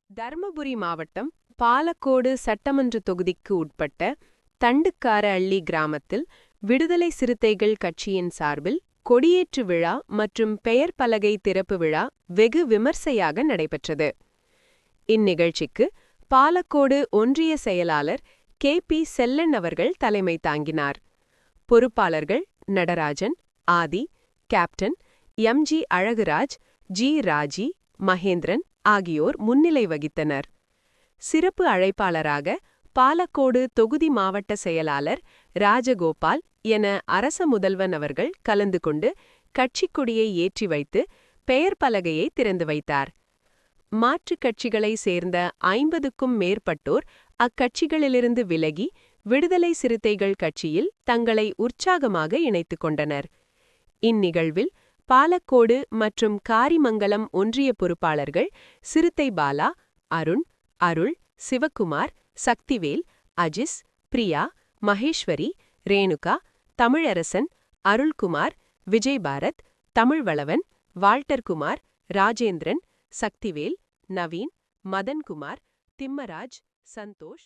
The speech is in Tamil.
தர்மபுரி மாவட்டம் பாலக்கோடு சட்டமன்ற தொகுதிக்கு உட்பட்ட தண்டுக்கார அள்ளி கிராமத்தில் விடுதலை சிறுத்தைகள் கட்சியின் சார்பில் கொடியேற்று விழா மற்றும் பெயர் பலகை திறப்பு விழா வெகு விமர்சையாக நடைபெற்றது. இந்நிகழ்ச்சிக்கு பாலக்கோடு ஒன்றிய செயலாளர் கே.பி. செல்லன் அவர்கள் தலைமை தாங்கினார். பொறுப்பாளர்கள் நடராஜன், ஆதி, கேப்டன், எம்.ஜி. அழகுராஜ், ஜி. ராஜி, மகேந்திரன் ஆகியோர் முன்னிலை வகித்தனர். சிறப்பு அழைப்பாளராக பாலக்கோடு தொகுதி மாவட்ட செயலாளர் ராஜகோபால் என அரச முதல்வன் அவர்கள் கலந்து கொண்டு கட்சிக் கொடியை ஏற்றி வைத்து பெயர் பலகையை திறந்து வைத்தார். மாற்றுக் கட்சிகளை சேர்ந்த 50க்கும் மேற்பட்டோர் அக்கட்சிகளிலிருந்து விலகி விடுதலை சிறுத்தைகள் கட்சியில் தங்களை உற்சாகமாக இணைத்துக் கொண்டனர். இந்நிகழ்வில் பாலக்கோடு மற்றும் காரிமங்கலம் ஒன்றிய பொறுப்பாளர்கள் சிறுத்தை பாலா, அருள், சிவக்குமார், சக்திவேல், அஜிஸ், பிரியா, மகேஸ்வரி, ரேணுகா, தமிழரசன், அருள்குமார், விஜய்பாரத், தமிழ்வளவன், வால்டர்குமார், ராஜேந்திரன், சக்திவேல், நவீன், மதன்குமார், திம்மராஜ், சந்தோஷ்,